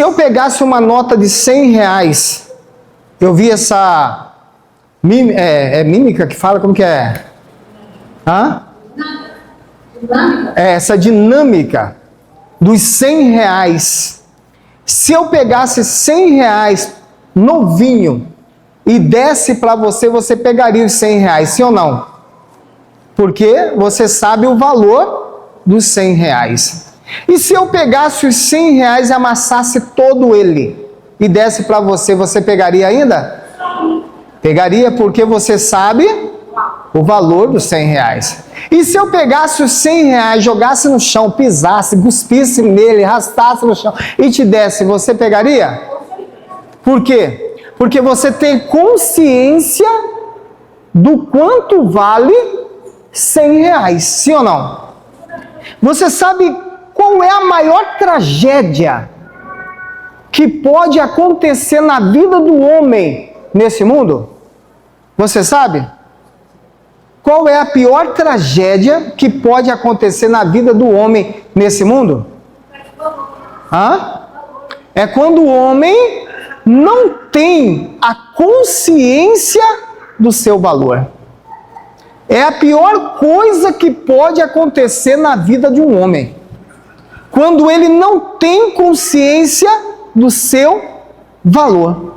se eu pegasse uma nota de 100 reais, eu vi essa... mímica que fala? Como que é? Hã? Essa dinâmica dos 100 reais. Se eu pegasse 100 reais novinho e desse para você, você pegaria os 100 reais, sim ou não? Porque você sabe o valor dos 100 reais. E se eu pegasse os 100 reais e amassasse todo ele e desse para você, você pegaria ainda? Pegaria, porque você sabe o valor dos 100 reais. E se eu pegasse os 100 reais, jogasse no chão, pisasse, cuspisse nele, arrastasse no chão e te desse, você pegaria? Por quê? Porque você tem consciência do quanto vale 100 reais, sim ou não? Você sabe qual é a maior tragédia que pode acontecer na vida do homem nesse mundo? Você sabe? Qual é a pior tragédia que pode acontecer na vida do homem nesse mundo? Hã? É quando o homem não tem a consciência do seu valor. É a pior coisa que pode acontecer na vida de um homem. Quando ele não tem consciência do seu valor.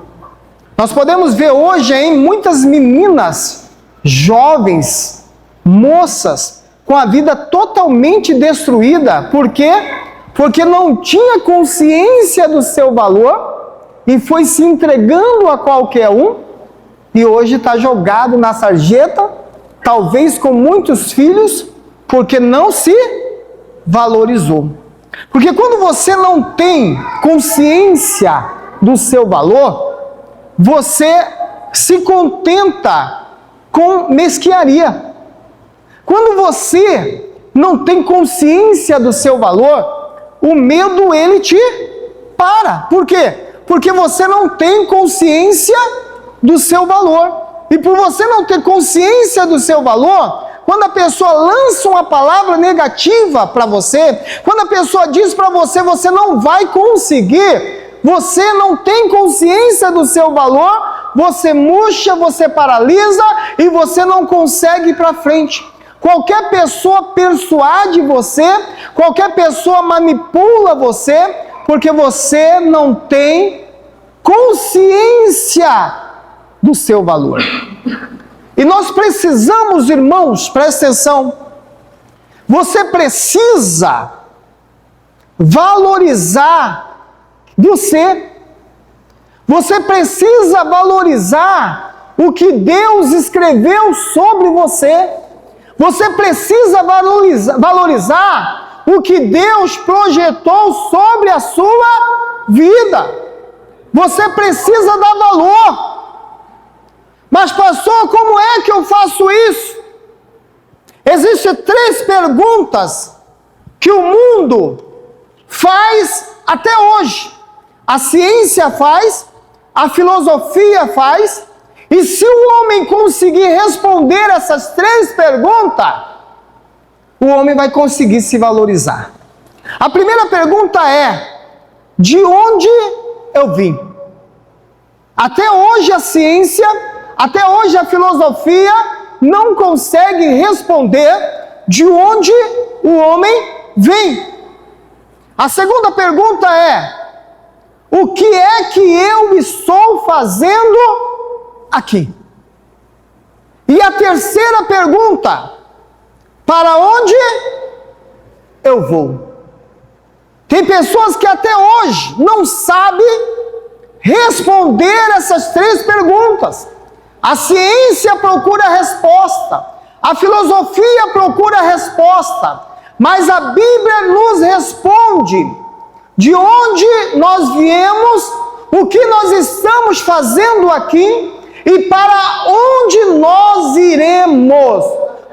Nós podemos ver hoje em muitas meninas, jovens, moças, com a vida totalmente destruída. Por quê? Porque não tinha consciência do seu valor e foi se entregando a qualquer um e hoje está jogado na sarjeta, talvez com muitos filhos, porque não se valorizou. Porque quando você não tem consciência do seu valor, você se contenta com mesquinharia. Quando você não tem consciência do seu valor, o medo ele te para. Por quê? Porque você não tem consciência do seu valor. E por você não ter consciência do seu valor, quando a pessoa lança uma palavra negativa para você, quando a pessoa diz para você, você não vai conseguir, você não tem consciência do seu valor, você murcha, você paralisa e você não consegue ir para frente. Qualquer pessoa persuade você, qualquer pessoa manipula você, porque você não tem consciência do seu valor. E nós precisamos, irmãos, presta atenção, você precisa valorizar você. Você precisa valorizar o que Deus escreveu sobre você. Você precisa valorizar o que Deus projetou sobre a sua vida. Você precisa dar valor. Mas pastor, como é que eu faço isso? Existem 3 perguntas que o mundo faz até hoje. A ciência faz, a filosofia faz, e se o homem conseguir responder essas 3 perguntas, o homem vai conseguir se valorizar. A primeira pergunta é: de onde eu vim? Até hoje a ciência, até hoje a filosofia não consegue responder de onde o homem vem. A segunda pergunta é: o que é que eu estou fazendo aqui? E a terceira pergunta: para onde eu vou? Tem pessoas que até hoje não sabem responder essas 3 perguntas. A ciência procura resposta, a filosofia procura resposta, mas a Bíblia nos responde de onde nós viemos, o que nós estamos fazendo aqui e para onde nós iremos.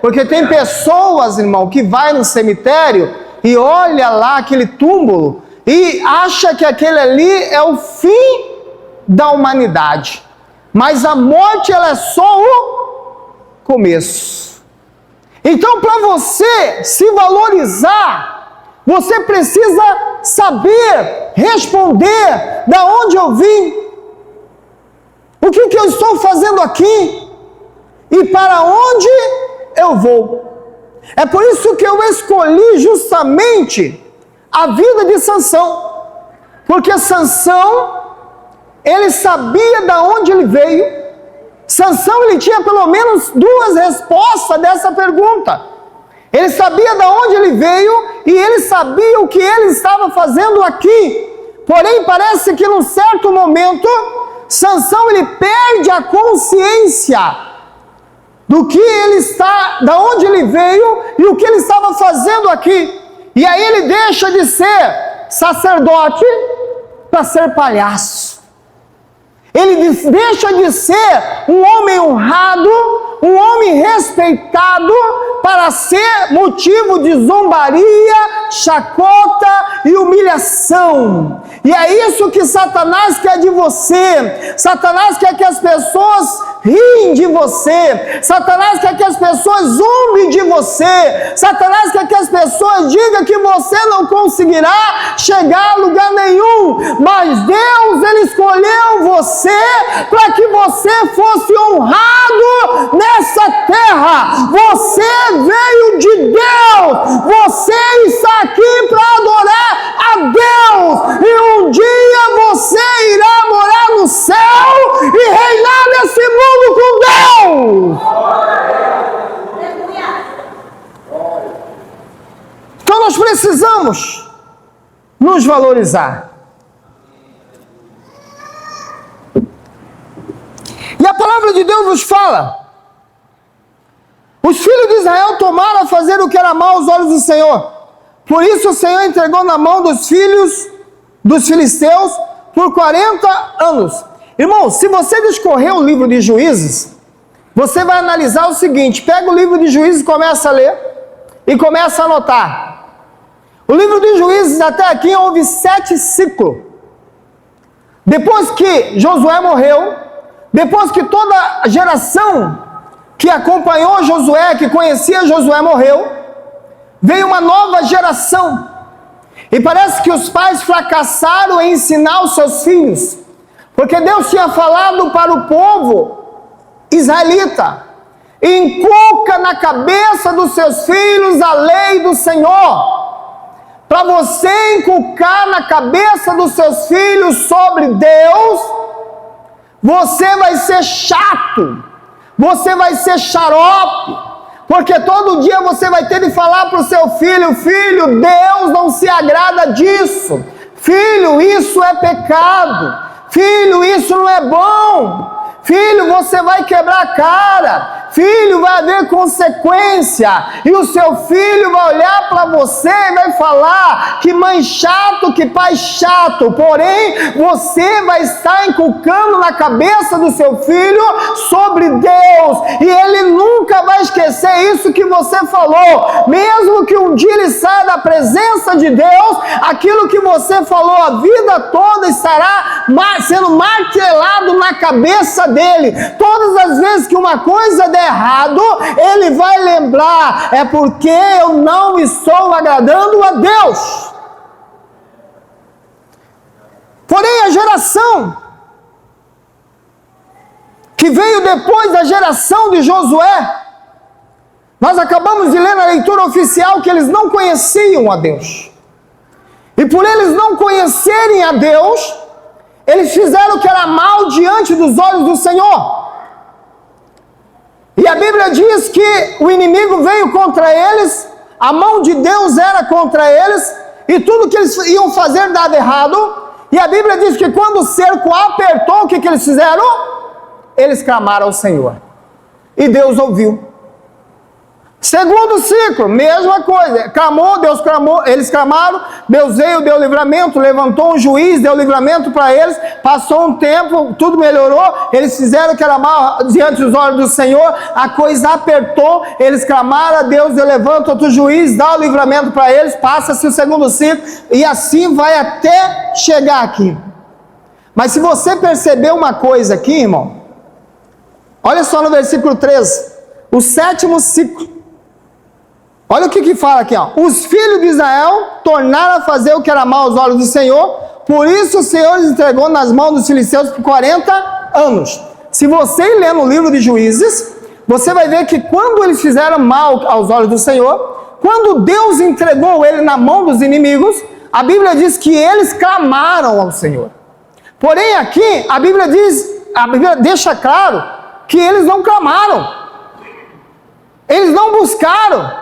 Porque tem pessoas, irmão, que vai no cemitério e olha lá aquele túmulo e acha que aquele ali é o fim da humanidade. Mas a morte, ela é só o começo. Então, para você se valorizar, você precisa saber responder da onde eu vim, o que eu estou fazendo aqui e para onde eu vou. É por isso que eu escolhi justamente a vida de Sansão, porque Sansão, ele sabia de onde ele veio. Sansão, ele tinha pelo menos duas respostas dessa pergunta. Ele sabia de onde ele veio e ele sabia o que ele estava fazendo aqui. Porém, parece que num certo momento, Sansão, ele perde a consciência do que ele está, da onde ele veio e o que ele estava fazendo aqui. E aí ele deixa de ser sacerdote para ser palhaço. Ele deixa de ser um homem honrado, um homem respeitado, para ser motivo de zombaria, chacota e humilhação. E é isso que Satanás quer de você. Satanás quer que as pessoas riem de você. Satanás quer que as pessoas zombem de você. Satanás quer que as pessoas digam que você não conseguirá chegar a lugar nenhum. Mas Deus, ele escolheu você para que você fosse honrado nessa terra. Você veio de Deus. Você está aqui para adorar a Deus. E um dia você irá morar no céu e reinar nesse mundo com Deus. Então nós precisamos nos valorizar. E a palavra de Deus nos fala: os filhos de Israel tomaram a fazer o que era mal aos olhos do Senhor. Por isso o Senhor entregou na mão dos filhos dos filisteus por 40 anos. Irmão, se você discorrer o livro de Juízes, você vai analisar o seguinte: pega o livro de Juízes e começa a ler, e começa a anotar. O livro de Juízes até aqui houve 7 ciclos. Depois que Josué morreu, depois que toda a geração que acompanhou Josué, que conhecia Josué, morreu, veio uma nova geração. E parece que os pais fracassaram em ensinar os seus filhos, porque Deus tinha falado para o povo israelita: inculca na cabeça dos seus filhos a lei do Senhor. Para você inculcar na cabeça dos seus filhos sobre Deus, você vai ser chato, você vai ser xarope, porque todo dia você vai ter de falar para o seu filho: filho, Deus não se agrada disso, filho, isso é pecado, filho, isso não é bom, filho, você vai quebrar a cara, filho, vai haver consequência. E o seu filho vai olhar para você e vai falar: que mãe chato, que pai chato. Porém, você vai estar inculcando na cabeça do seu filho sobre Deus, e ele nunca vai esquecer isso que você falou. Mesmo que um dia ele saia da presença de Deus, aquilo que você falou a vida toda estará sendo martelado na cabeça dele. Todas as vezes que uma coisa der errado, ele vai lembrar: é porque eu não estou agradando a Deus. Porém, a geração que veio depois da geração de Josué, nós acabamos de ler na leitura oficial que eles não conheciam a Deus. E por eles não conhecerem a Deus, eles fizeram o que era mal diante dos olhos do Senhor. E a Bíblia diz que o inimigo veio contra eles, a mão de Deus era contra eles, e tudo que eles iam fazer dava errado. E a Bíblia diz que quando o cerco apertou, o que eles fizeram? Eles clamaram ao Senhor, e Deus ouviu. Segundo ciclo, mesma coisa, clamou, Deus clamou, eles clamaram, Deus veio, deu livramento, levantou um juiz, deu livramento para eles, passou um tempo, tudo melhorou, eles fizeram o que era mal diante dos olhos do Senhor, a coisa apertou, eles clamaram, Deus levanta outro juiz, dá o livramento para eles, passa-se o segundo ciclo, e assim vai até chegar aqui. Mas se você perceber uma coisa aqui, irmão, olha só no versículo 13, o 7º ciclo. Olha o que fala aqui, ó. Os filhos de Israel tornaram a fazer o que era mal aos olhos do Senhor, por isso o Senhor os entregou nas mãos dos filisteus por 40 anos. Se você ler no livro de Juízes, você vai ver que quando eles fizeram mal aos olhos do Senhor, quando Deus entregou ele na mão dos inimigos, a Bíblia diz que eles clamaram ao Senhor. Porém aqui, a Bíblia deixa claro que eles não clamaram. Eles não buscaram.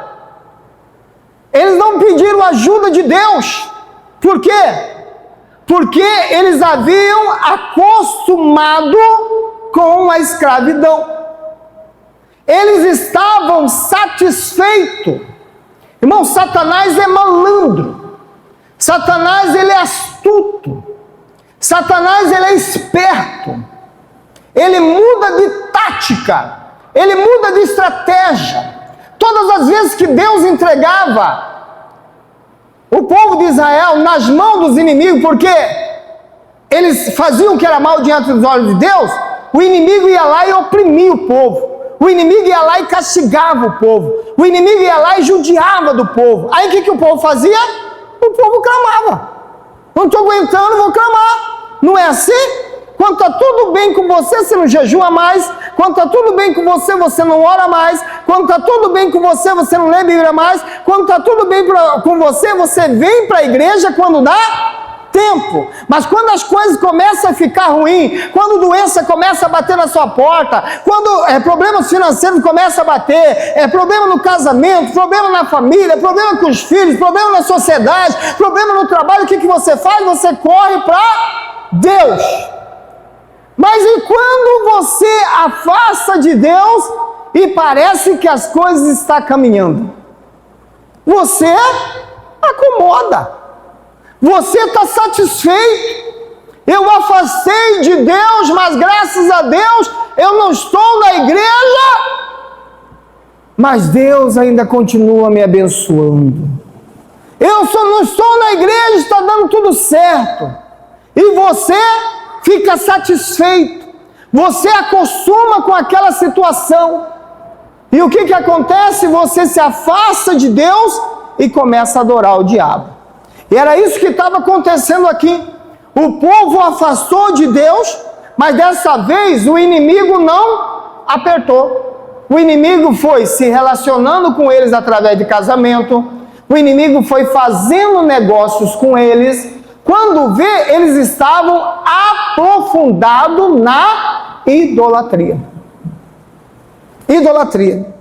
Eles não pediram ajuda de Deus. Por quê? Porque eles haviam acostumado com a escravidão. Eles estavam satisfeitos. Irmão, Satanás é malandro. Satanás, ele é astuto. Satanás, ele é esperto. Ele muda de tática. Ele muda de estratégia. Todas as vezes que Deus entregava o povo de Israel nas mãos dos inimigos, porque eles faziam o que era mal diante dos olhos de Deus, o inimigo ia lá e oprimia o povo. O inimigo ia lá e castigava o povo. O inimigo ia lá e judiava do povo. Aí o que o povo fazia? O povo clamava. Não estou aguentando, vou clamar. Não é assim? Quando está tudo bem com você, você não jejua mais. Quando está tudo bem com você, você não ora mais. Quando está tudo bem com você, você não lê Bíblia mais. Quando está tudo bem com você, você vem para a igreja quando dá tempo. Mas quando as coisas começam a ficar ruins, quando doença começa a bater na sua porta, quando problemas financeiros começam a bater, problema no casamento, problema na família, problema com os filhos, problema na sociedade, problema no trabalho, o que você faz? Você corre para Deus. Mas e quando você afasta de Deus e parece que as coisas estão caminhando? Você acomoda. Você está satisfeito. Eu afastei de Deus, mas graças a Deus eu não estou na igreja. Mas Deus ainda continua me abençoando. Eu só não estou na igreja, está dando tudo certo. E você fica satisfeito, você acostuma com aquela situação, e o que acontece? Você se afasta de Deus e começa a adorar o diabo. E era isso que estava acontecendo aqui. O povo afastou de Deus, mas dessa vez o inimigo não apertou. O inimigo foi se relacionando com eles através de casamento, o inimigo foi fazendo negócios com eles. Quando vê, eles estavam aprofundados na idolatria. Idolatria.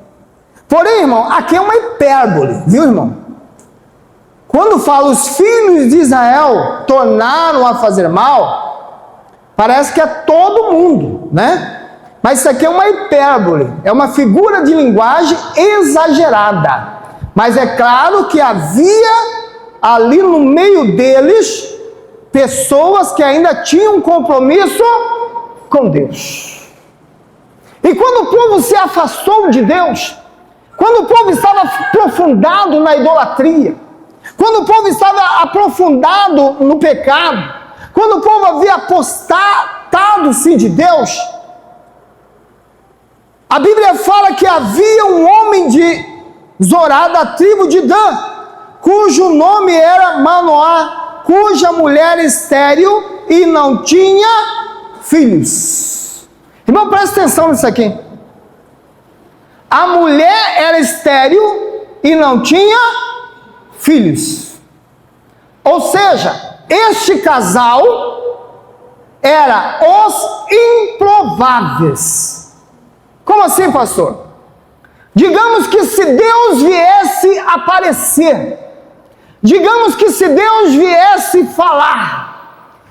Porém, irmão, aqui é uma hipérbole, viu, irmão? Quando fala os filhos de Israel tornaram a fazer mal, parece que é todo mundo, né? Mas isso aqui é uma hipérbole, é uma figura de linguagem exagerada. Mas é claro que havia ali no meio deles pessoas que ainda tinham um compromisso com Deus. E quando o povo se afastou de Deus, quando o povo estava aprofundado na idolatria, quando o povo estava aprofundado no pecado, quando o povo havia apostatado-se de Deus, a Bíblia fala que havia um homem de Zorá, da tribo de Dan, cujo nome era Manoá, cuja mulher estéril e não tinha filhos. Irmão, presta atenção nisso aqui. A mulher era estéril e não tinha filhos. Ou seja, este casal era os improváveis. Como assim, pastor? Digamos que se Deus viesse aparecer, digamos que se Deus viesse falar,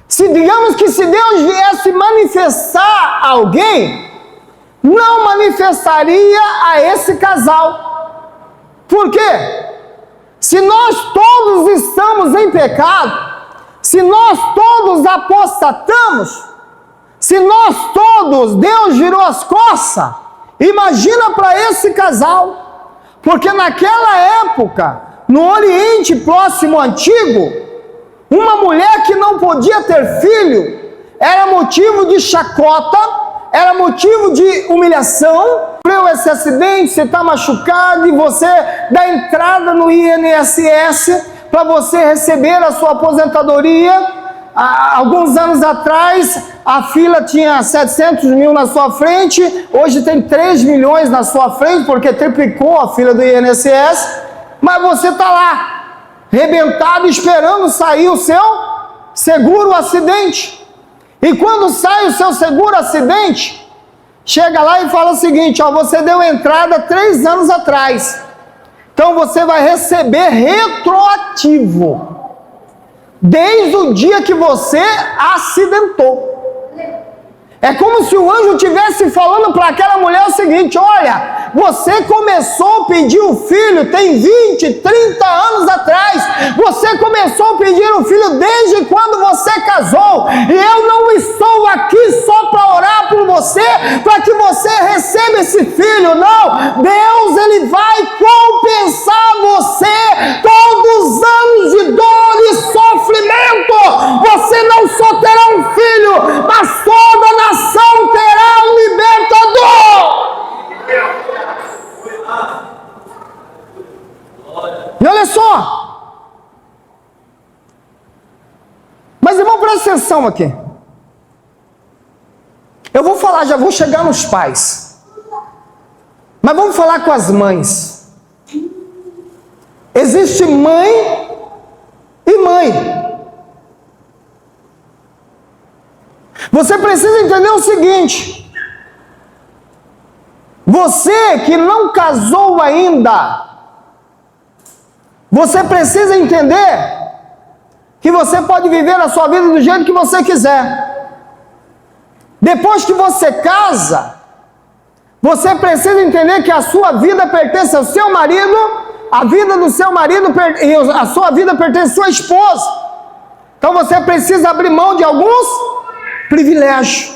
digamos que se Deus viesse manifestar alguém, não manifestaria a esse casal. Por quê? Se nós todos estamos em pecado, se nós todos apostatamos, se nós todos, Deus virou as costas, imagina para esse casal, porque naquela época, no Oriente Próximo Antigo, uma mulher que não podia ter filho, era motivo de chacota, era motivo de humilhação, sofreu esse acidente, você está machucado e você dá entrada no INSS para você receber a sua aposentadoria. Há alguns anos atrás, a fila tinha 700 mil na sua frente, hoje tem 3 milhões na sua frente, porque triplicou a fila do INSS, mas você está lá, rebentado, esperando sair o seu seguro acidente. E quando sai o seu seguro acidente, chega lá e fala o seguinte, ó, você deu entrada 3 anos atrás, então você vai receber retroativo, desde o dia que você acidentou. É como se o anjo estivesse falando para aquela mulher o seguinte, olha, você começou a pedir o filho tem 20, 30 anos atrás, você começou a pedir o filho desde quando você casou, e eu não estou aqui só para orar por você, para que você receba esse filho, não, Deus ele vai compensar você todos os anos de dor e sofrimento. Você não só terá um filho, mas toda a nação terá um libertador. E olha só, mas irmão, presta atenção aqui. Eu vou falar, já vou chegar nos pais, mas vamos falar com as mães. Existe mãe e mãe. Você precisa entender o seguinte, você que não casou ainda, você precisa entender que você pode viver a sua vida do jeito que você quiser. Depois que você casa, você precisa entender que a sua vida pertence ao seu marido, a vida do seu marido e a sua vida pertence à sua esposa. Então você precisa abrir mão de alguns privilégios.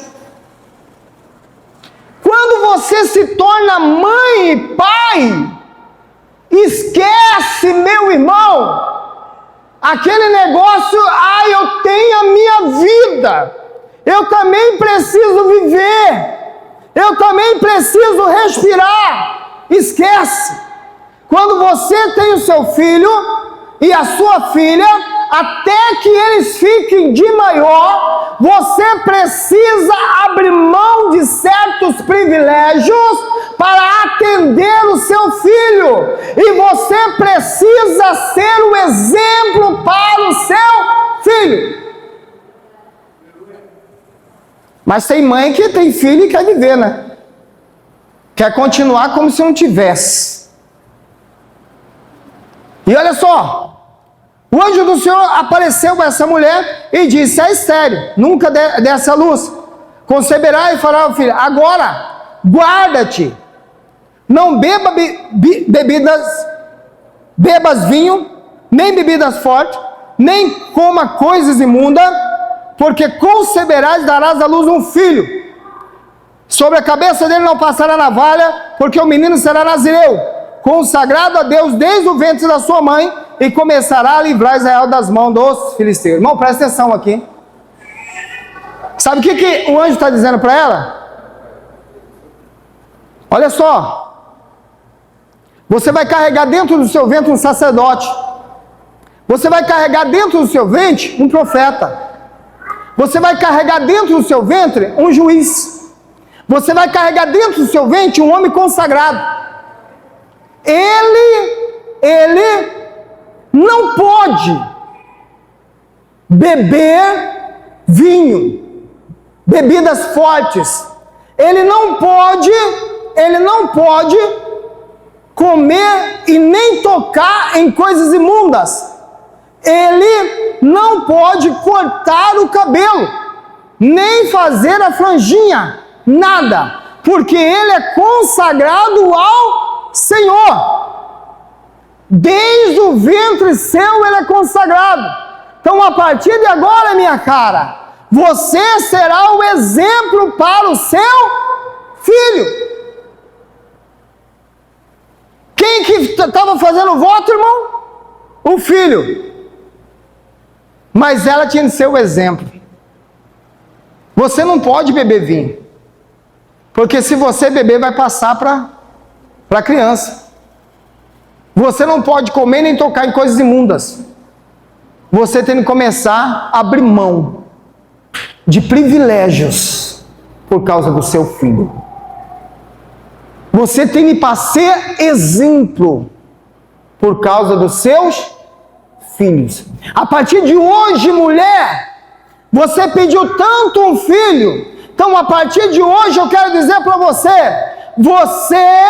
Quando você se torna mãe e pai, esquece, meu irmão, aquele negócio, eu tenho a minha vida, eu também preciso viver, eu também preciso respirar. Esquece. Quando você tem o seu filho e a sua filha, até que eles fiquem de maior, você precisa abrir mão de certos privilégios para atender o seu filho. E você precisa ser o exemplo para o seu filho. Mas tem mãe que tem filho e quer viver, né? Quer continuar como se não tivesse. E olha só, o anjo do Senhor apareceu para essa mulher e disse, é sério, nunca desse a luz, conceberá e fará o filho. Agora, guarda-te, não bebas vinho, nem bebidas fortes, nem coma coisas imundas, porque conceberás e darás à luz um filho. Sobre a cabeça dele não passará navalha, porque o menino será nazireu, consagrado a Deus desde o ventre da sua mãe, e começará a livrar Israel das mãos dos filisteus. Irmão, presta atenção aqui. Sabe o que o anjo está dizendo para ela? Olha só. Você vai carregar dentro do seu ventre um sacerdote. Você vai carregar dentro do seu ventre um profeta. Você vai carregar dentro do seu ventre um juiz. Você vai carregar dentro do seu ventre um homem consagrado. Ele não pode beber vinho, bebidas fortes. Ele não pode comer e nem tocar em coisas imundas. Ele não pode cortar o cabelo, nem fazer a franjinha, nada, porque ele é consagrado ao Senhor. Desde o ventre seu ele é consagrado. Então a partir de agora, minha cara, você será o exemplo para o seu filho. Quem que estava fazendo o voto, irmão? O filho. Mas ela tinha de ser o exemplo. Você não pode beber vinho, Porque se você beber, vai passar para a criança. Você não pode comer nem tocar em coisas imundas. Você tem que começar a abrir mão de privilégios por causa do seu filho. Você tem que ser exemplo por causa dos seus filhos. A partir de hoje, mulher, você pediu tanto um filho. Então, a partir de hoje, eu quero dizer para você, você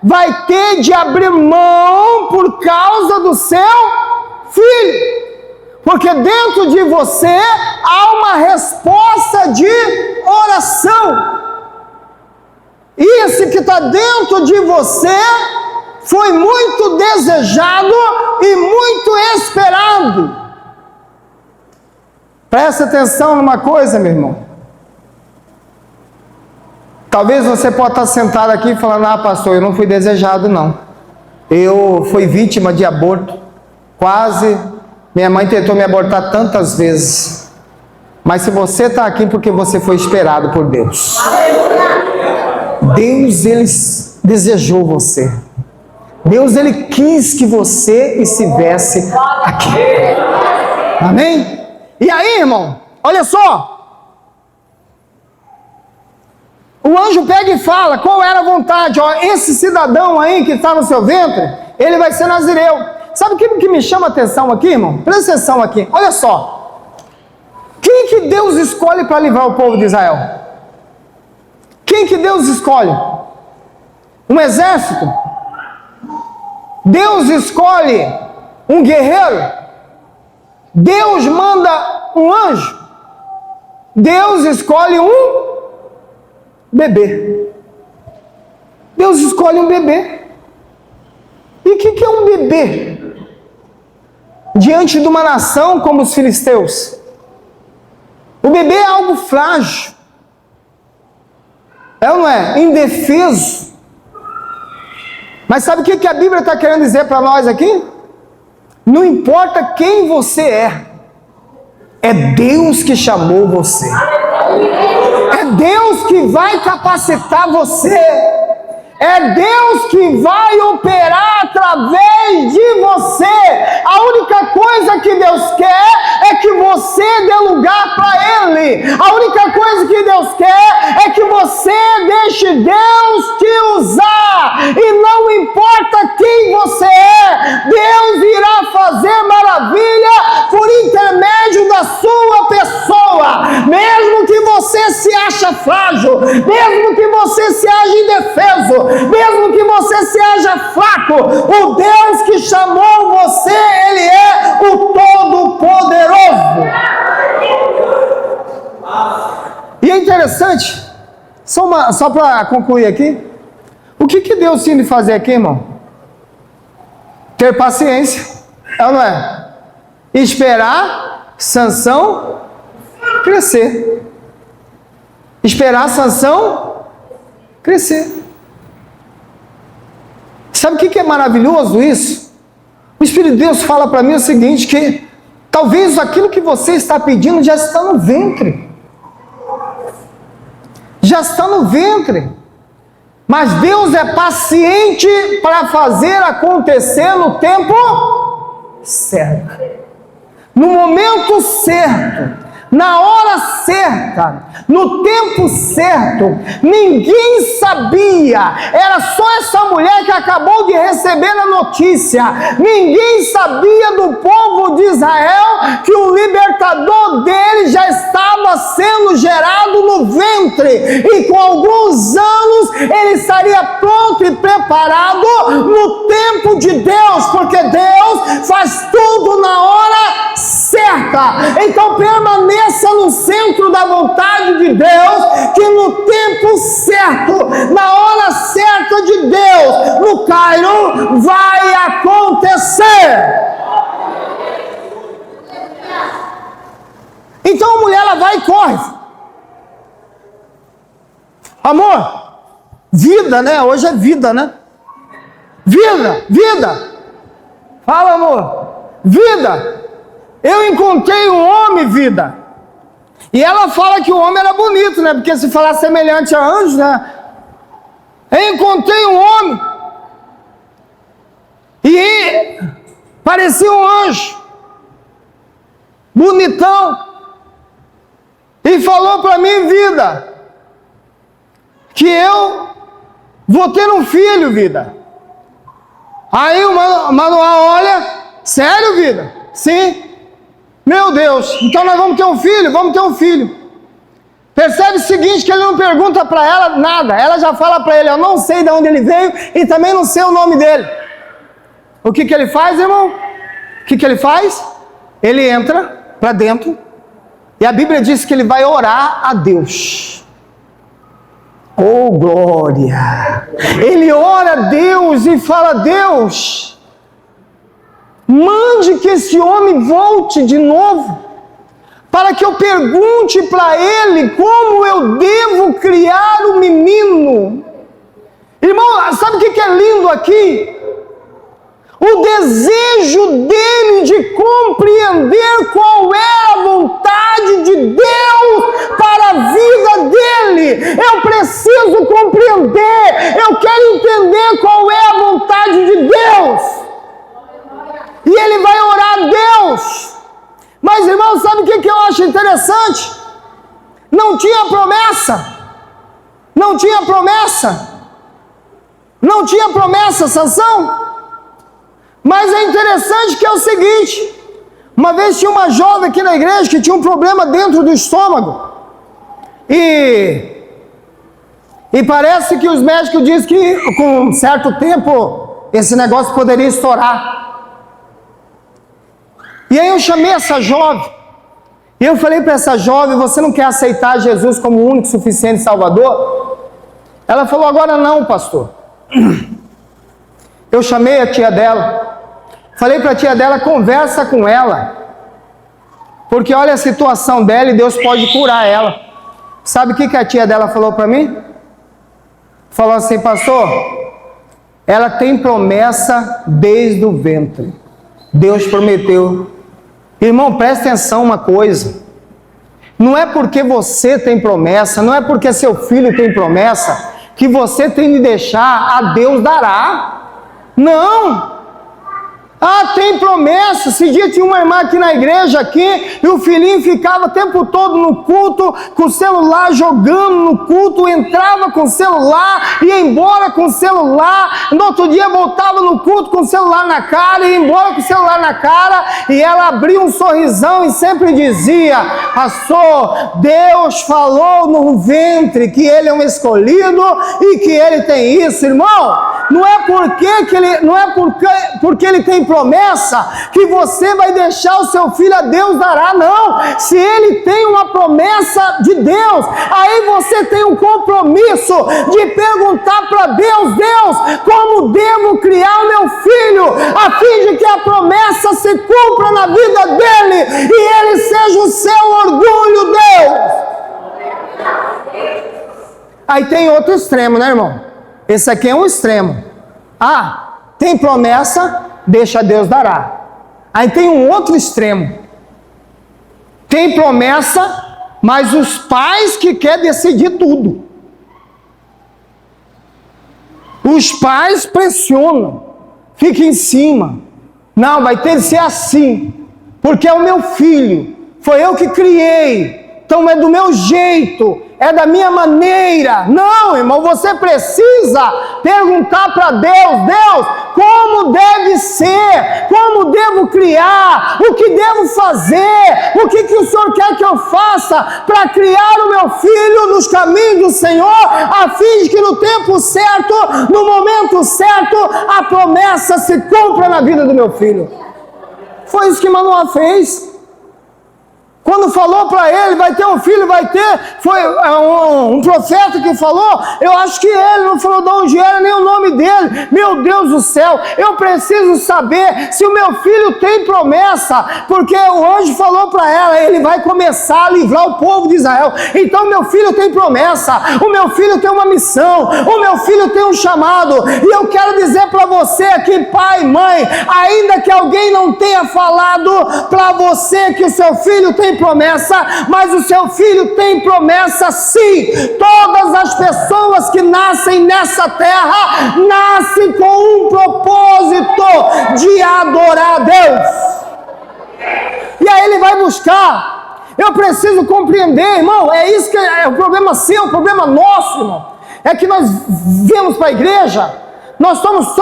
vai ter de abrir mão por causa do seu filho. Porque dentro de você há uma resposta de oração. Isso que está dentro de você foi muito desejado e muito esperado. Presta atenção numa coisa, meu irmão. Talvez você possa estar sentado aqui falando, pastor, eu não fui desejado não. Eu fui vítima de aborto. Quase, minha mãe tentou me abortar tantas vezes. Mas se você está aqui porque você foi esperado por Deus. Deus, Ele desejou você. Deus, Ele quis que você estivesse aqui. Amém? E aí, irmão, olha só. O anjo pega e fala, qual era a vontade? Ó, esse cidadão aí que está no seu ventre, ele vai ser nazireu. Sabe o que me chama a atenção aqui, irmão? Presta atenção aqui, olha só. Quem que Deus escolhe para livrar o povo de Israel? Quem que Deus escolhe? Um exército? Deus escolhe um guerreiro? Deus manda um anjo? Deus escolhe um bebê. Deus escolhe um bebê. E o que é um bebê? Diante de uma nação como os filisteus. O bebê é algo frágil. É ou não é? Indefeso. Mas sabe o que a Bíblia está querendo dizer para nós aqui? Não importa quem você é Deus que chamou você. É Deus que vai capacitar você. É Deus que vai operar através de você. A única coisa que Deus quer é que você dê lugar para Ele. A única coisa que Deus quer é que você deixe Deus te usar. E não importa quem você é, Deus irá fazer maravilha por intermédio da sua pessoa. Mesmo que você se ache frágil, mesmo que você se ache indefeso, mesmo que você se ache fraco, o Deus que chamou você, Ele é o Todo-Poderoso. E é interessante, só para concluir aqui, o que Deus tinha de fazer aqui, irmão? Ter paciência, é ou não é? Esperar Sansão crescer. Esperar Sansão crescer. Sabe o que é maravilhoso isso? O Espírito de Deus fala para mim o seguinte, que talvez aquilo que você está pedindo já está no ventre. Já está no ventre. Mas Deus é paciente para fazer acontecer no tempo certo. No momento certo. Na hora certa, no tempo certo. Ninguém sabia, era só essa mulher que acabou de receber a notícia. Ninguém sabia do povo de Israel que o libertador dele já estava sendo gerado no ventre, e com alguns anos ele estaria pronto e preparado no tempo de Deus, porque Deus faz tudo na hora certa. Então permaneça no centro da vontade de Deus, que no tempo certo, na hora certa de Deus, no Cairo, vai acontecer. Então a mulher, ela vai e corre. Amor, vida, né? Hoje é vida, né? Vida. Fala, amor. Vida. Eu encontrei um homem, vida. E ela fala que o homem era bonito, né? Porque se falar semelhante a anjo, né? Eu encontrei um homem e parecia um anjo, bonitão, e falou para mim, vida, que eu vou ter um filho, vida. Aí o Manoel olha, sério, vida? Sim. Meu Deus, então nós vamos ter um filho? Vamos ter um filho. Percebe o seguinte, que ele não pergunta para ela nada, ela já fala para ele, eu não sei de onde ele veio e também não sei o nome dele. O que ele faz, irmão? O que ele faz? Ele entra para dentro e a Bíblia diz que ele vai orar a Deus. Oh, glória! Ele ora a Deus e fala, Deus, mande que esse homem volte de novo, para que eu pergunte para ele como eu devo criar o menino. Irmão, sabe o que é lindo aqui? O desejo dele de compreender qual é a vontade de Deus para a vida dele. Eu preciso compreender, eu quero entender qual é a vontade de Deus. E ele vai orar a Deus. Mas, irmão, sabe o que eu acho interessante? Não tinha promessa. Não tinha promessa. Não tinha promessa, Sansão. Mas é interessante que é o seguinte. Uma vez tinha uma jovem aqui na igreja que tinha um problema dentro do estômago. E parece que os médicos dizem que com um certo tempo esse negócio poderia estourar. E aí eu chamei essa jovem, e eu falei para essa jovem, você não quer aceitar Jesus como o único, suficiente Salvador? Ela falou, agora não, pastor. Eu chamei a tia dela, falei para a tia dela, conversa com ela, porque olha a situação dela e Deus pode curar ela. Sabe o que a tia dela falou para mim? Falou assim, pastor, ela tem promessa desde o ventre. Deus prometeu. Irmão, presta atenção uma coisa. Não é porque você tem promessa, não é porque seu filho tem promessa, que você tem de deixar a Deus dará. Não. Ah, tem promessa. Esse dia tinha uma irmã aqui na igreja aqui, e o filhinho ficava o tempo todo no culto, com o celular jogando no culto, entrava com o celular, ia embora com o celular, no outro dia voltava no culto com o celular na cara, ia embora com o celular na cara, e ela abria um sorrisão e sempre dizia, pastor, Deus falou no ventre que ele é um escolhido e que ele tem isso, irmão. Não é porque ele tem promessa que você vai deixar o seu filho a Deus dará, não. Se ele tem uma promessa de Deus, aí você tem um compromisso de perguntar para Deus, Deus, como devo criar o meu filho, a fim de que a promessa se cumpra na vida dele e ele seja o seu orgulho, Deus. Aí tem outro extremo, né, irmão? Esse aqui é um extremo. Ah, tem promessa, deixa Deus dará. Aí tem um outro extremo. Tem promessa, mas os pais que querem decidir tudo. Os pais pressionam, ficam em cima. Não, vai ter que ser assim, porque é o meu filho, foi eu que criei, então é do meu jeito, é da minha maneira. Não, irmão, você precisa perguntar para Deus, Deus, como deve ser, como devo criar, o que devo fazer, o que o Senhor quer que eu faça para criar o meu filho nos caminhos do Senhor, a fim de que no tempo certo, no momento certo, a promessa se cumpra na vida do meu filho. Foi isso que Manoá fez. Quando falou para ele, vai ter um filho, vai ter, foi um profeta que falou, eu acho que ele não falou de onde era, nem o nome dele. Meu Deus do céu, eu preciso saber se o meu filho tem promessa, porque o anjo falou para ela, ele vai começar a livrar o povo de Israel. Então meu filho tem promessa, o meu filho tem uma missão, o meu filho tem um chamado, e eu quero dizer para você aqui, pai, mãe, ainda que alguém não tenha falado para você que o seu filho tem tem promessa, mas o seu filho tem promessa sim. Todas as pessoas que nascem nessa terra, nascem com um propósito de adorar a Deus. E aí ele vai buscar. Eu preciso compreender, irmão, é isso que é o problema seu, o problema nosso, irmão. É que nós viemos para a igreja, nós estamos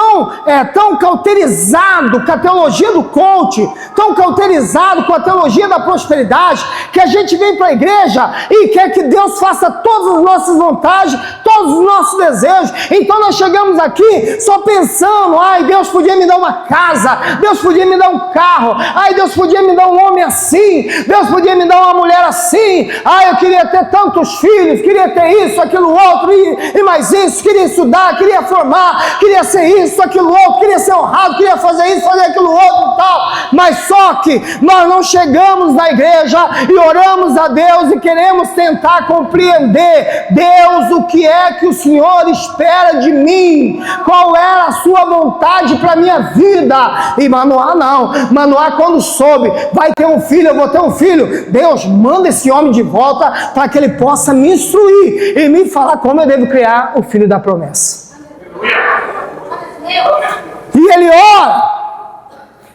tão cauterizados com a teologia do coach, tão cauterizados com a teologia da prosperidade, que a gente vem para a igreja e quer que Deus faça todas as nossas vontades, todos os nossos desejos. Então nós chegamos aqui só pensando, ai, Deus podia me dar uma casa, Deus podia me dar um carro, ai, Deus podia me dar um homem assim, Deus podia me dar uma mulher assim, ai, eu queria ter tantos filhos, queria ter isso, aquilo outro, e mais isso, queria estudar, queria formar, queria ser isso, aquilo outro, queria ser honrado, queria fazer isso, fazer aquilo outro e tal. Mas só que nós não chegamos na igreja e oramos a Deus e queremos tentar compreender, Deus, o que é que o Senhor espera de mim? Qual era a sua vontade para a minha vida? E Manoá não. Manoá, quando soube, vai ter um filho, eu vou ter um filho. Deus, manda esse homem de volta para que ele possa me instruir e me falar como eu devo criar o filho da promessa. E ele ora.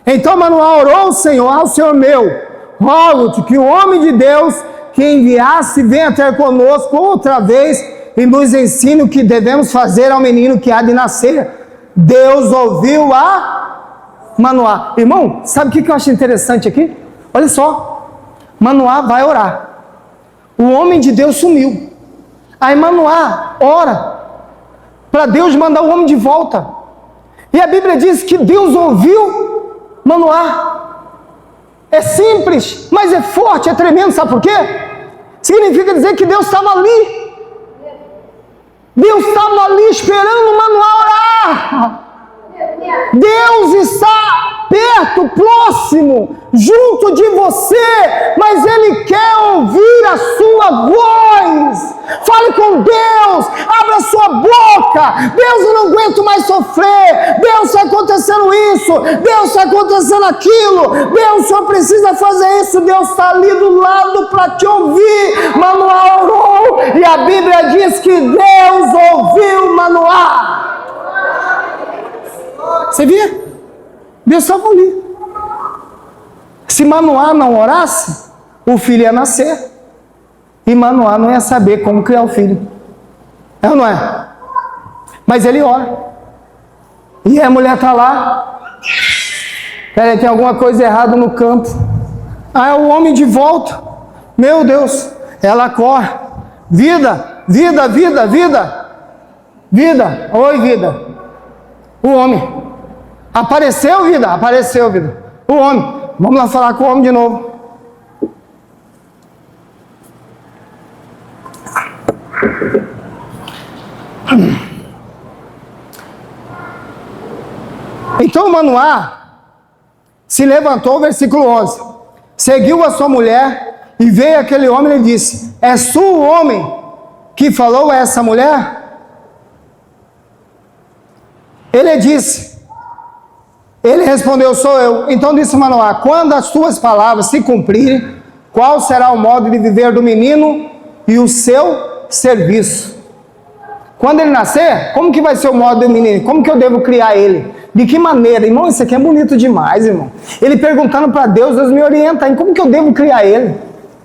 Então Manoá orou ao Senhor meu, rogo-te que o homem de Deus que enviasse venha ter conosco outra vez e nos ensine o que devemos fazer ao menino que há de nascer. Deus ouviu a Manoá. Irmão, sabe o que eu acho interessante aqui? Olha só, Manoá vai orar. O homem de Deus sumiu. Aí Manoá ora para Deus mandar o homem de volta. E a Bíblia diz que Deus ouviu Manoá. É simples, mas é forte, é tremendo. Sabe por quê? Significa dizer que Deus estava ali. Deus estava ali esperando Manoá orar. Deus está perto, próximo, junto de você, mas Ele quer ouvir a sua voz. Fale com Deus, abra a sua boca. Deus, eu não aguento mais sofrer. Deus, está acontecendo isso. Deus, está acontecendo aquilo. Deus, só precisa fazer isso. Deus está ali do lado para te ouvir. Manoá orou e a Bíblia diz que Deus ouviu Manoá. Você via? Deus estava ali. Se Manoá não orasse, o filho ia nascer. E Manoá não ia saber como criar o filho. É ou não é? Mas ele ora. E a mulher está lá. Peraí, tem alguma coisa errada no campo. Ah, é o homem de volta. Meu Deus. Ela corre. Vida, vida, vida, vida. Vida. Oi, vida. O homem. Apareceu, vida? Apareceu, vida. O homem. Vamos lá falar com o homem de novo. Então Manoá se levantou, versículo 11. Seguiu a sua mulher e veio aquele homem e lhe disse: és tu o homem que falou a essa mulher? Ele disse. Ele respondeu: sou eu. Então disse Manoá: quando as tuas palavras se cumprirem, qual será o modo de viver do menino e o seu serviço? Quando ele nascer, como que vai ser o modo do menino? Como que eu devo criar ele? De que maneira? Irmão, isso aqui é bonito demais, irmão. Ele perguntando para Deus, Deus me orienta em como que eu devo criar ele?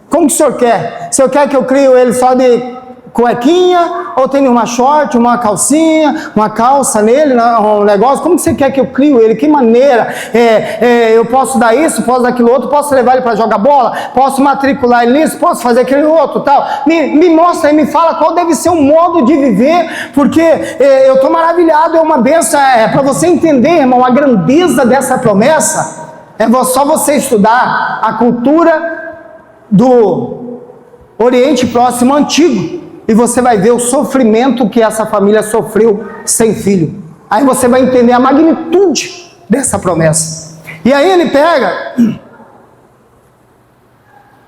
Como que o senhor quer? O senhor quer que eu crie ele só de cuequinha, ou tem uma short, uma calcinha, uma calça nele, um negócio? Como que você quer que eu crio ele? Que maneira? Eu posso dar isso, posso dar aquilo outro, posso levar ele para jogar bola, posso matricular ele nisso, posso fazer aquele outro tal. Me mostra aí, me fala qual deve ser o modo de viver, porque eu estou maravilhado, é uma benção, para você entender, irmão, a grandeza dessa promessa, só você estudar a cultura do Oriente Próximo Antigo, e você vai ver o sofrimento que essa família sofreu sem filho. Aí você vai entender a magnitude dessa promessa. E aí ele pega,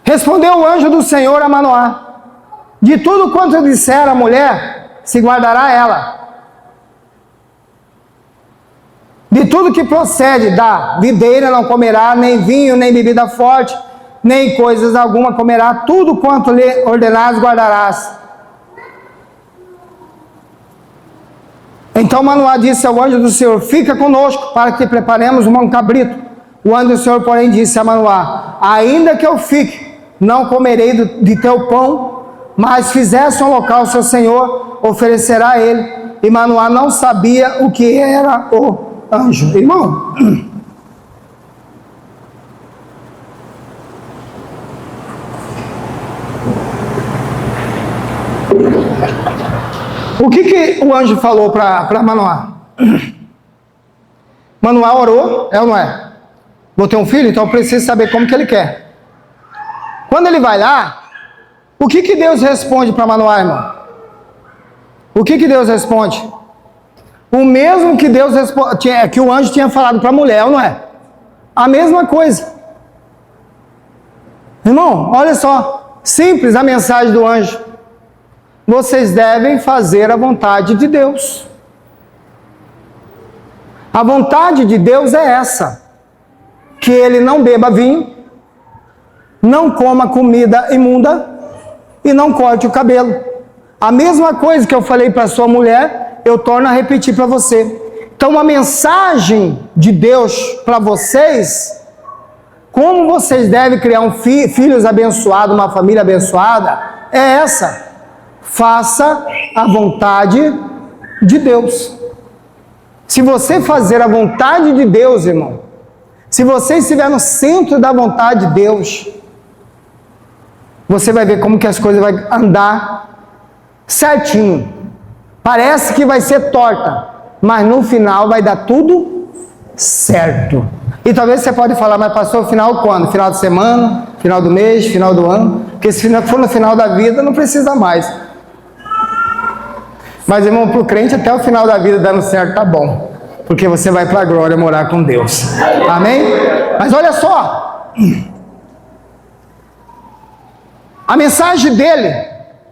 respondeu o anjo do Senhor a Manoá: de tudo quanto disser a mulher, se guardará ela. De tudo que procede da videira não comerá, nem vinho, nem bebida forte, nem coisas alguma comerá, tudo quanto lhe ordenares guardarás. Então Manoá disse ao anjo do Senhor: fica conosco, para que preparemos um cabrito. O anjo do Senhor, porém, disse a Manoá: ainda que eu fique, não comerei de teu pão, mas fizesse um holocausto ao Senhor, oferecerá a ele. E Manoá não sabia o que era o anjo. Irmão, o que o anjo falou para Manoá? Manoá orou, é ou não é? Vou ter um filho, então eu preciso saber como que ele quer. Quando ele vai lá, o que Deus responde para Manoá, irmão? O que Deus responde? O mesmo que Deus que o anjo tinha falado para a mulher, ou não é? A mesma coisa. Irmão, olha só, simples a mensagem do anjo. Vocês devem fazer a vontade de Deus. A vontade de Deus é essa: que ele não beba vinho, não coma comida imunda e não corte o cabelo. A mesma coisa que eu falei para sua mulher, eu torno a repetir para você. Então a mensagem de Deus para vocês, como vocês devem criar filhos abençoados, uma família abençoada, é essa: faça a vontade de Deus. Se você fazer a vontade de Deus, irmão, se você estiver no centro da vontade de Deus, você vai ver como que as coisas vão andar certinho. Parece que vai ser torta, mas no final vai dar tudo certo. E talvez você pode falar: mas passou o final quando? Final de semana, final do mês, final do ano? Porque se for no final da vida, não precisa mais. Mas, irmão, para o crente, até o final da vida dando certo tá bom, porque você vai para a glória morar com Deus. Amém? Mas olha só, a mensagem dele,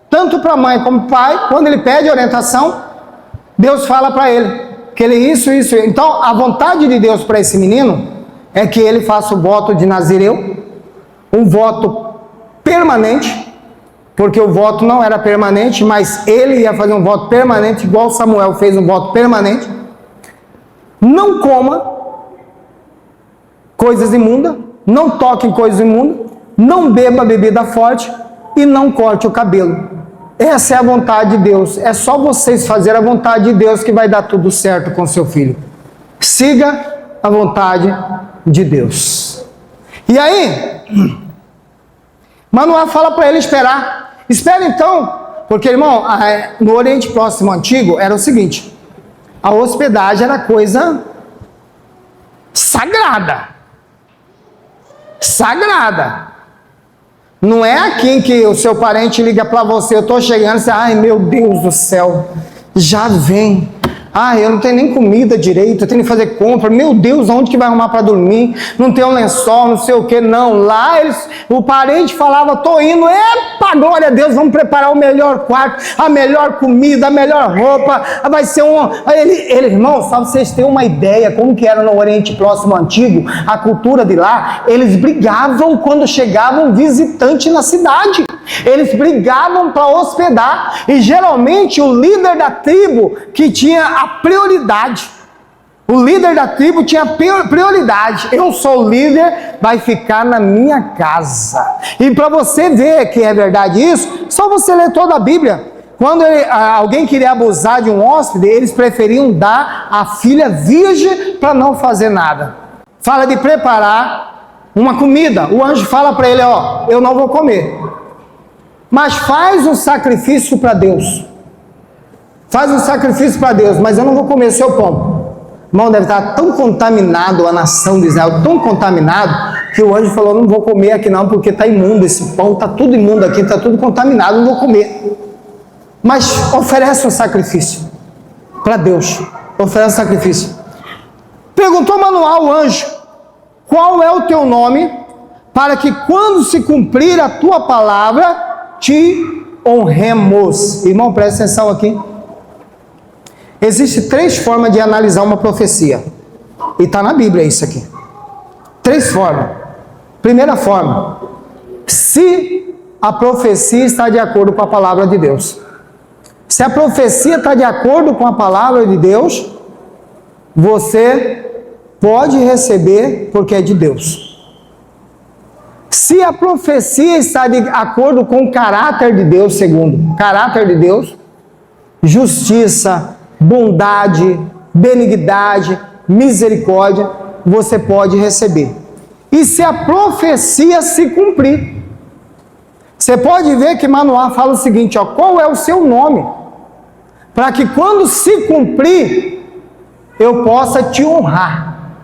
tanto para a mãe como para o pai, quando ele pede orientação, Deus fala para ele que ele isso. Então, a vontade de Deus para esse menino é que ele faça o voto de Nazireu, um voto permanente, porque o voto não era permanente, mas ele ia fazer um voto permanente, igual Samuel fez um voto permanente. Não coma coisas imundas, não toque em coisas imundas, não beba bebida forte e não corte o cabelo. Essa é a vontade de Deus. É só vocês fazerem a vontade de Deus que vai dar tudo certo com seu filho. Siga a vontade de Deus. E aí, Manoá fala para ele esperar. Espera então, porque, irmão, no Oriente Próximo Antigo era o seguinte: a hospedagem era coisa sagrada. Sagrada. Não é aqui em que o seu parente liga para você: eu estou chegando, você, ai meu Deus do céu, já vem. Eu não tenho nem comida direito, eu tenho que fazer compra. Meu Deus, onde que vai arrumar para dormir? Não tem um lençol, não sei o que. Não, lá o parente falava: tô indo, epa, glória a Deus, vamos preparar o melhor quarto, a melhor comida, a melhor roupa. Vai ser irmão, só vocês terem uma ideia como que era no Oriente Próximo Antigo, a cultura de lá, eles brigavam quando chegavam visitante na cidade. Eles brigavam para hospedar, e geralmente o líder da tribo que tinha a prioridade. O líder da tribo tinha prioridade. Eu sou o líder, vai ficar na minha casa. E para você ver que é verdade isso, só você ler toda a Bíblia. Quando alguém queria abusar de um hóspede, eles preferiam dar a filha virgem para não fazer nada. Fala de preparar uma comida. O anjo fala para ele: eu não vou comer, mas faz um sacrifício para Deus. Faz um sacrifício para Deus, mas eu não vou comer seu pão. Irmão, deve estar tão contaminado a nação de Israel, tão contaminado, que o anjo falou: não vou comer aqui não, porque está imundo esse pão, está tudo imundo aqui, está tudo contaminado, não vou comer. Mas oferece um sacrifício para Deus. Oferece um sacrifício. Perguntou Manoá ao anjo: qual é o teu nome, para que quando se cumprir a tua palavra, te honremos. Irmão, presta atenção aqui. Existem 3 formas de analisar uma profecia. E está na Bíblia isso aqui. 3 formas. Primeira forma: se a profecia está de acordo com a palavra de Deus. Se a profecia está de acordo com a palavra de Deus, você pode receber porque é de Deus. Se a profecia está de acordo com o caráter de Deus, segundo o caráter de Deus, justiça, bondade, benignidade, misericórdia, você pode receber. E se a profecia se cumprir, você pode ver que Manoá fala o seguinte, ó, qual é o seu nome? Para que quando se cumprir, eu possa te honrar,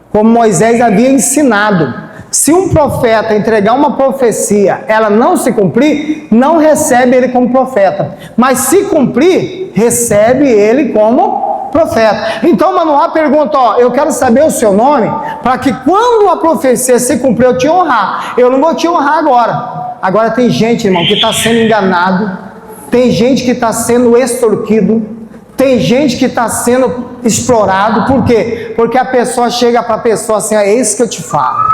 como Moisés havia ensinado. Se um profeta entregar uma profecia, ela não se cumprir, não recebe ele como profeta. Mas se cumprir, recebe ele como profeta. Então Manoá pergunta, ó, eu quero saber o seu nome, para que quando a profecia se cumprir, eu te honrar. Eu não vou te honrar agora. Agora tem gente, irmão, que está sendo enganado, tem gente que está sendo extorquido, tem gente que está sendo explorado. Por quê? Porque a pessoa chega para a pessoa assim, é isso que eu te falo.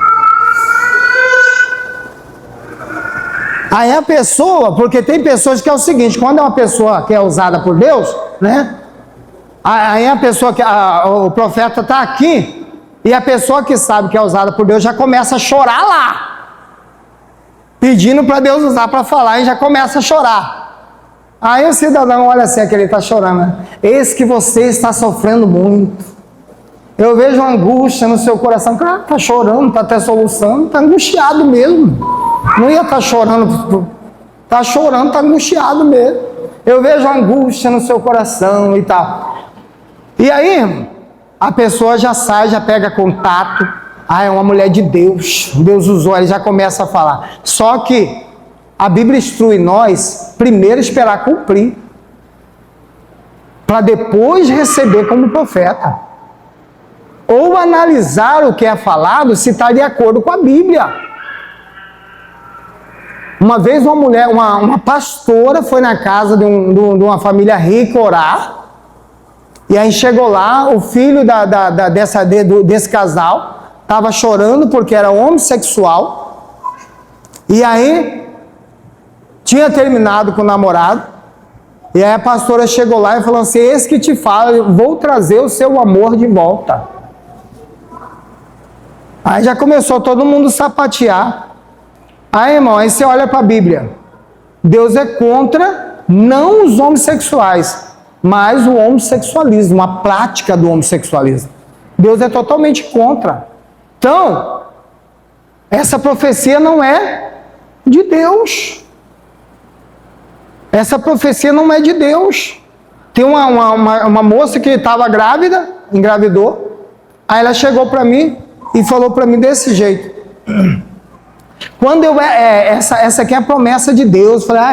Aí a pessoa, porque tem pessoas que é o seguinte, quando é uma pessoa que é usada por Deus, né? Aí a pessoa, o profeta está aqui, e a pessoa que sabe que é usada por Deus já começa a chorar lá, pedindo para Deus usar para falar, e já começa a chorar. Aí o cidadão olha assim, que ele está chorando, né? Eis que você está sofrendo muito. Eu vejo uma angústia no seu coração. Cara, está chorando, está até soluçando, está angustiado mesmo. Não ia estar chorando, está chorando, está angustiado mesmo. Eu vejo angústia no seu coração e tal. E aí, a pessoa já sai, já pega contato. Ah, é uma mulher de Deus, Deus usou, ele já começa a falar. Só que a Bíblia instrui nós, primeiro esperar cumprir, para depois receber como profeta. Ou analisar o que é falado, se está de acordo com a Bíblia. Uma vez uma mulher, uma pastora foi na casa de uma família rica orar, e aí chegou lá, o filho desse casal estava chorando porque era homossexual, e aí tinha terminado com o namorado, e aí a pastora chegou lá e falou assim, esse que te fala, eu vou trazer o seu amor de volta. Aí já começou todo mundo a sapatear. Aí, irmão, aí você olha para a Bíblia. Deus é contra, não os homossexuais, mas o homossexualismo, a prática do homossexualismo. Deus é totalmente contra. Então, essa profecia não é de Deus. Essa profecia não é de Deus. Tem uma moça que estava grávida, engravidou, aí ela chegou para mim e falou para mim desse jeito. Quando essa aqui é a promessa de Deus. Eu falei,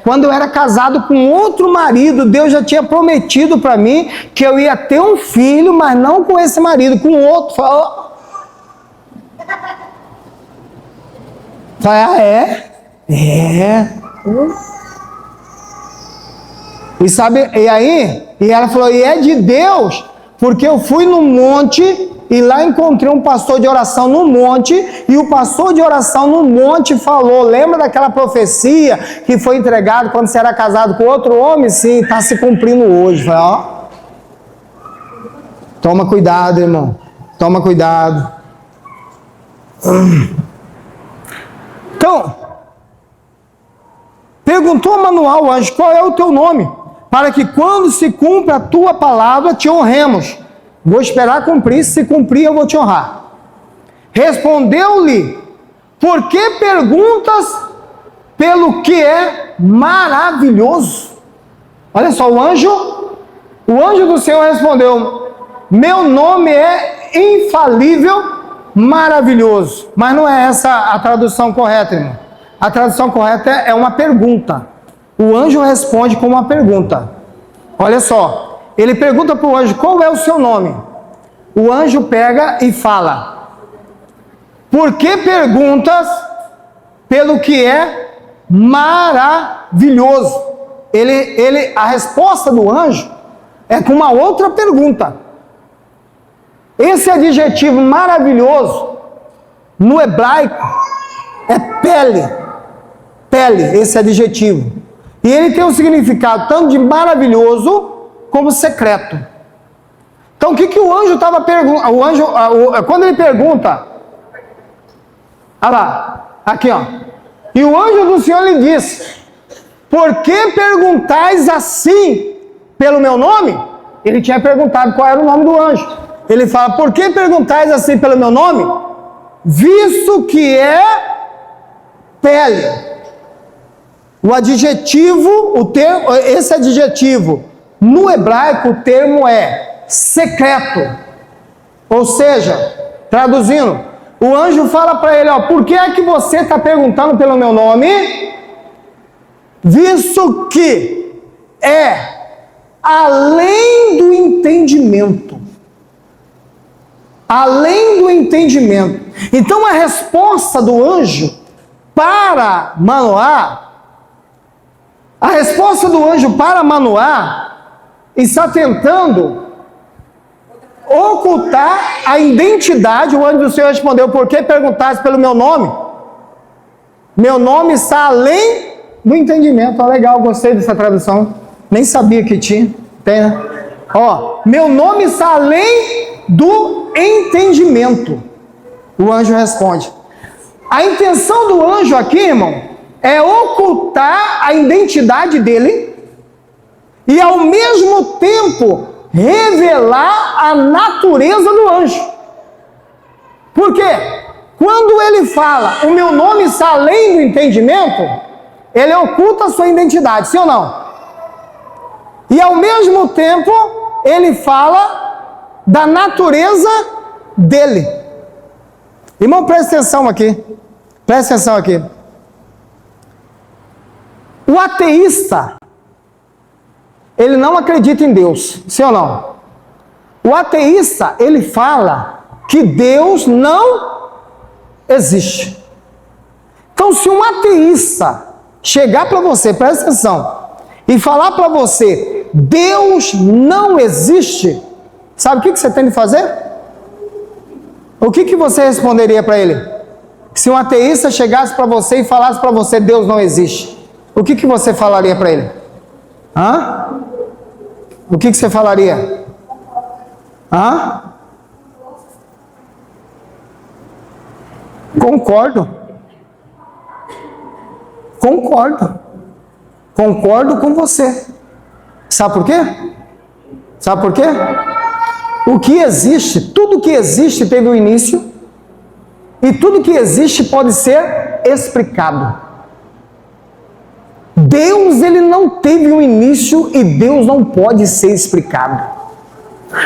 quando eu era casado com outro marido, Deus já tinha prometido para mim que eu ia ter um filho, mas não com esse marido, com outro. Falei, E ela falou, e é de Deus, porque eu fui no monte e lá encontrei um pastor de oração no monte, e o pastor de oração no monte falou, lembra daquela profecia que foi entregada quando você era casado com outro homem? Sim, está se cumprindo hoje. Falei, toma cuidado, irmão, toma cuidado. Então, perguntou a Manoá ao anjo, qual é o teu nome? Para que quando se cumpra a tua palavra, te honremos. Vou esperar cumprir, se cumprir eu vou te honrar. Respondeu-lhe, por que perguntas pelo que é maravilhoso? Olha só, o anjo do Senhor respondeu, meu nome é infalível, maravilhoso. Mas não é essa a tradução correta, irmão. A tradução correta é uma pergunta. O anjo responde com uma pergunta. Olha só. Ele pergunta para o anjo, qual é o seu nome? O anjo pega e fala, por que perguntas pelo que é maravilhoso? A resposta do anjo é com uma outra pergunta. Esse adjetivo maravilhoso, no hebraico, É pele. Pele, esse adjetivo. E ele tem um significado tanto de maravilhoso como secreto. Então o que o anjo estava perguntando? Quando ele pergunta, olha lá, aqui ó. E o anjo do Senhor lhe disse: por que perguntais assim pelo meu nome? Ele tinha perguntado qual era o nome do anjo. Ele fala: por que perguntais assim pelo meu nome? Visto que é pele. O adjetivo, esse adjetivo, no hebraico o termo é secreto. Ou seja, traduzindo, o anjo fala para ele, ó, por que é que você está perguntando pelo meu nome? Visto que é além do entendimento. Além do entendimento. Então a resposta do anjo para Manoá, está tentando ocultar a identidade. O anjo do Senhor respondeu: por que perguntaste pelo meu nome? Meu nome está além do entendimento. Ó, legal, gostei dessa tradução. Nem sabia que tinha. Tem, né? Ó, meu nome está além do entendimento. O anjo responde. A intenção do anjo aqui, irmão, é ocultar a identidade dele e ao mesmo tempo revelar a natureza do anjo. Por quê? Quando ele fala, o meu nome está além do entendimento, ele oculta a sua identidade, sim ou não? E ao mesmo tempo, ele fala da natureza dele. Irmão, presta atenção aqui. Presta atenção aqui. O ateísta, ele não acredita em Deus, sim ou não? O ateísta, ele fala que Deus não existe. Então, se um ateísta chegar para você, presta atenção, e falar para você, Deus não existe, sabe o que você tem de fazer? O que você responderia para ele? Se um ateísta chegasse para você e falasse para você, Deus não existe, o que você falaria para ele? Hã? O que você falaria? Hã? Concordo. Concordo com você. Sabe por quê? Sabe por quê? O que existe, tudo que existe teve um início, e tudo que existe pode ser explicado. Deus, ele não teve um início e Deus não pode ser explicado.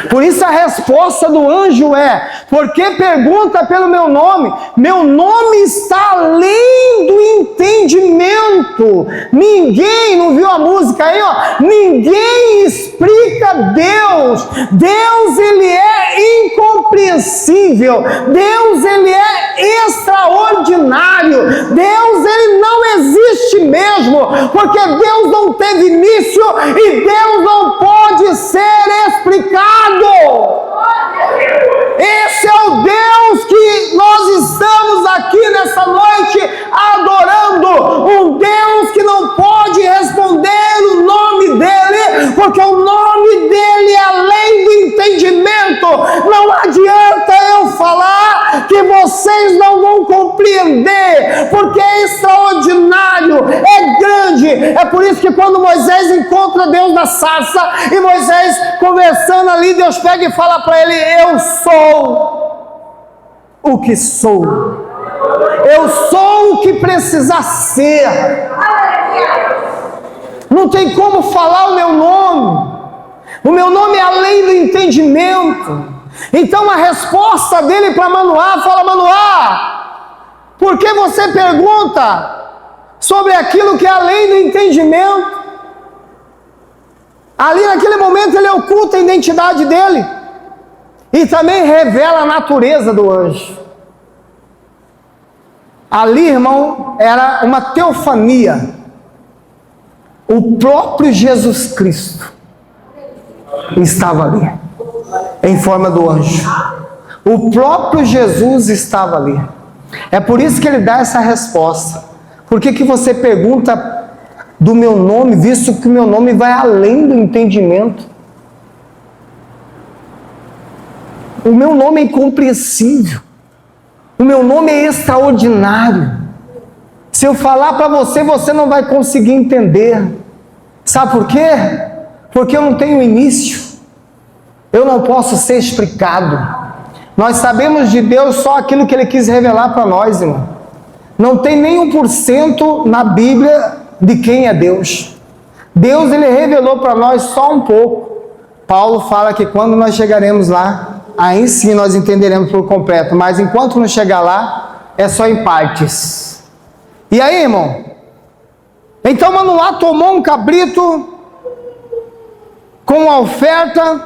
Por isso a resposta do anjo é: por que pergunta pelo meu nome? Meu nome está além do entendimento. Ninguém, não viu a música aí, ó? Ninguém explica Deus. Deus, ele é incompreensível. Deus, ele é extraordinário. Deus, ele não existe mesmo, porque Deus não teve início e Deus não pode ser explicado. Esse é o Deus que nós estamos aqui nessa noite adorando, um Deus que não pode responder o nome dele, porque o nome dele é além do entendimento. Não adianta eu falar que vocês não vão compreender, porque é extraordinário, é grande. É por isso que quando Moisés encontra Deus na sarça, e Moisés conversando ali, Deus pega e fala para ele: eu sou o que sou. Eu sou o que precisa ser. Não tem como falar o meu nome. O meu nome é além do entendimento. Então a resposta dele para Manoá fala: Manoá, por que você pergunta sobre aquilo que é além do entendimento? Ali naquele momento ele oculta a identidade dele e também revela a natureza do anjo. Ali, irmão, era uma teofania. O próprio Jesus Cristo estava ali, em forma do anjo. O próprio Jesus estava ali. É por isso que ele dá essa resposta. Por que você pergunta do meu nome, visto que o meu nome vai além do entendimento? O meu nome é incompreensível. O meu nome é extraordinário. Se eu falar para você, você não vai conseguir entender. Sabe por quê? Porque eu não tenho início. Eu não posso ser explicado. Nós sabemos de Deus só aquilo que Ele quis revelar para nós, irmão. Não tem nem 1% na Bíblia de quem é Deus. Deus, Ele revelou para nós só um pouco. Paulo fala que quando nós chegaremos lá, aí sim nós entenderemos por completo. Mas enquanto não chegar lá, é só em partes. E aí, irmão? Então Manoá tomou um cabrito com a oferta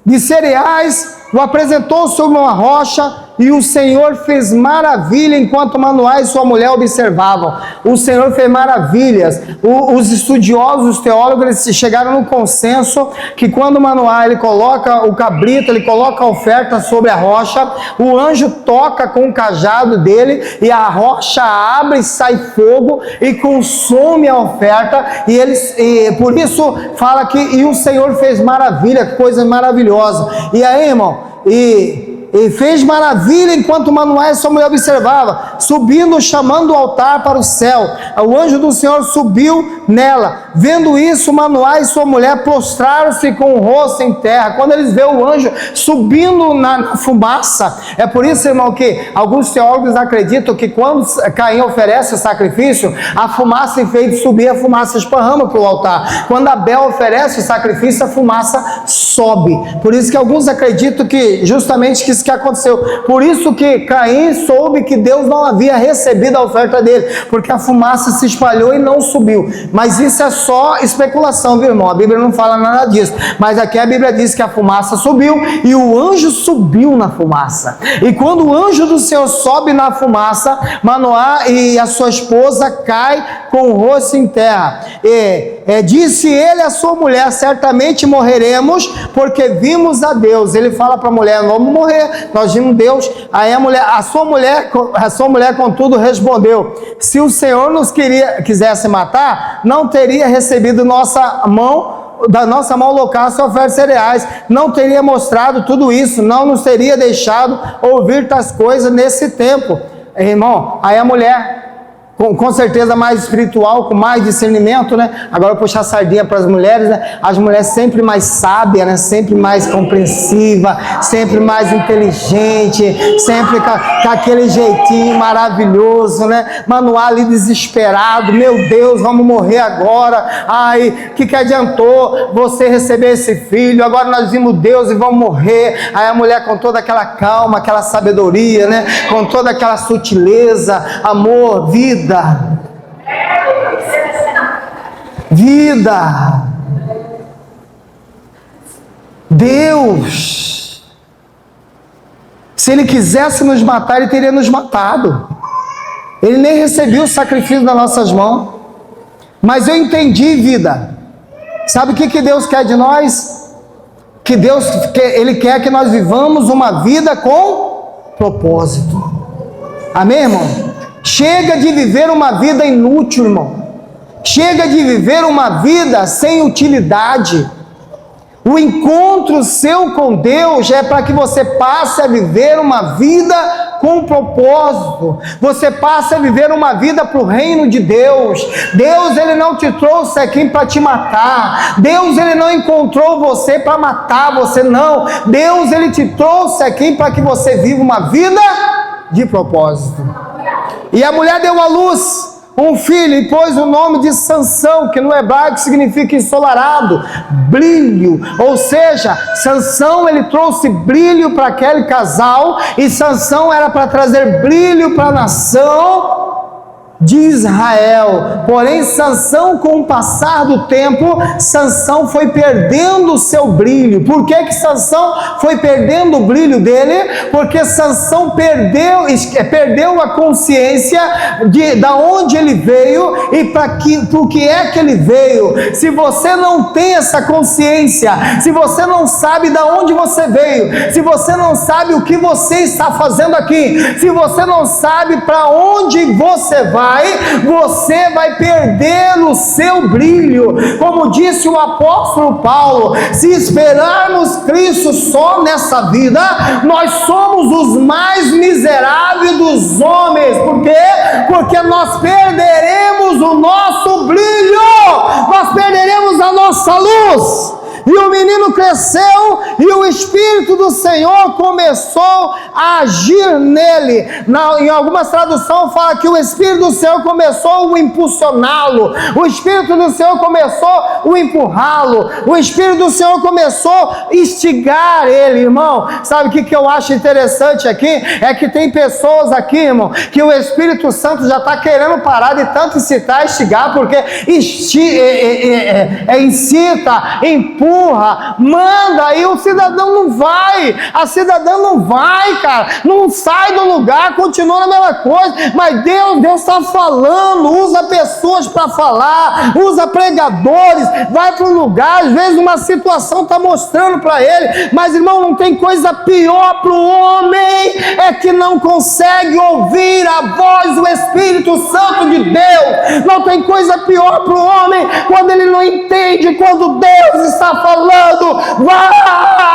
de cereais, o apresentou sobre uma rocha, e o Senhor fez maravilha enquanto Manoá e sua mulher observavam. O Senhor fez maravilhas. Os estudiosos, os teólogos, eles chegaram no consenso que quando Manoá ele coloca o cabrito, ele coloca a oferta sobre a rocha, o anjo toca com o cajado dele e a rocha abre e sai fogo e consome a oferta, e por isso fala que e o Senhor fez maravilha, coisa maravilhosa. E aí, irmão, e fez maravilha enquanto Manoá e sua mulher observava, subindo, chamando o altar para o céu. O anjo do Senhor subiu nela. Vendo isso, Manoá e sua mulher prostraram-se com o rosto em terra. Quando eles veem o anjo subindo na fumaça, é por isso, irmão, que alguns teólogos acreditam que quando Caim oferece o sacrifício, a fumaça, em vez de subir, a fumaça esparrama para o altar. Quando Abel oferece o sacrifício, a fumaça sobe. Por isso que alguns acreditam que justamente que isso que aconteceu. Por isso que Caim soube que Deus não havia recebido a oferta dele, porque a fumaça se espalhou e não subiu. Mas isso é só especulação, viu, irmão? A Bíblia não fala nada disso. Mas aqui a Bíblia diz que a fumaça subiu e o anjo subiu na fumaça. E quando o anjo do Senhor sobe na fumaça, Manoá e a sua esposa caem com o rosto em terra. Disse ele à sua mulher: certamente morreremos, porque vimos a Deus. Ele fala para a mulher: vamos morrer, nós vimos Deus. Aí a sua mulher contudo respondeu: se o Senhor nos quisesse matar, não teria recebido da nossa mão holocausto e oferta de cereais, não teria mostrado tudo isso, não nos teria deixado ouvir tais coisas nesse tempo. Irmão, aí a mulher, com certeza mais espiritual, com mais discernimento, né? Agora puxar a sardinha para as mulheres, né? As mulheres sempre mais sábias, né? Sempre mais compreensiva, sempre mais inteligente, sempre com aquele jeitinho maravilhoso, né? Manoá ali desesperado: meu Deus, vamos morrer agora. Ai, que adiantou você receber esse filho? Agora nós vimos Deus e vamos morrer. Aí a mulher, com toda aquela calma, aquela sabedoria, né? Com toda aquela sutileza, amor, vida. Deus, se Ele quisesse nos matar, Ele teria nos matado. Ele nem recebeu o sacrifício das nossas mãos. Mas eu entendi, vida. Sabe o que Deus quer de nós? Ele quer que nós vivamos uma vida com propósito. Amém, irmão? Chega de viver uma vida inútil, irmão. Chega de viver uma vida sem utilidade. O encontro seu com Deus é para que você passe a viver uma vida com propósito. Você passe a viver uma vida para o reino de Deus. Deus, Ele não te trouxe aqui para te matar. Deus, Ele não encontrou você para matar você, não. Deus, Ele te trouxe aqui para que você viva uma vida de propósito. E a mulher deu à luz um filho e pôs o nome de Sansão, que no hebraico significa ensolarado, brilho. Ou seja, Sansão, ele trouxe brilho para aquele casal, e Sansão era para trazer brilho para a nação de Israel. Porém, Sansão, com o passar do tempo, Sansão foi perdendo o seu brilho. Por que que Sansão foi perdendo o brilho dele? Porque Sansão perdeu a consciência da onde ele veio e para o que é que ele veio. Se você não tem essa consciência, se você não sabe da onde você veio, se você não sabe o que você está fazendo aqui, se você não sabe para onde você vai perder o seu brilho. Como disse o apóstolo Paulo, se esperarmos Cristo só nessa vida, nós somos os mais miseráveis dos homens. Por quê? Porque nós perderemos o nosso brilho, nós perderemos a nossa luz. E o menino cresceu e o Espírito do Senhor começou a agir nele. Em algumas traduções fala que o Espírito do Senhor começou a impulsioná-lo, o Espírito do Senhor começou a empurrá-lo, o Espírito do Senhor começou a instigar ele, irmão. Sabe o que eu acho interessante aqui? É que tem pessoas aqui, irmão, que o Espírito Santo já está querendo parar de tanto incitar, instigar, porque incita, empurra, manda, e o cidadão não vai, a cidadã não vai, cara, não sai do lugar, continua na mesma coisa. Mas Deus está falando, usa pessoas para falar, usa pregadores, vai para um lugar, às vezes uma situação está mostrando para ele. Mas, irmão, não tem coisa pior para o homem, é que não consegue ouvir a voz do Espírito Santo de Deus. Não tem coisa pior para o homem quando ele não entende quando Deus está falando. Vai!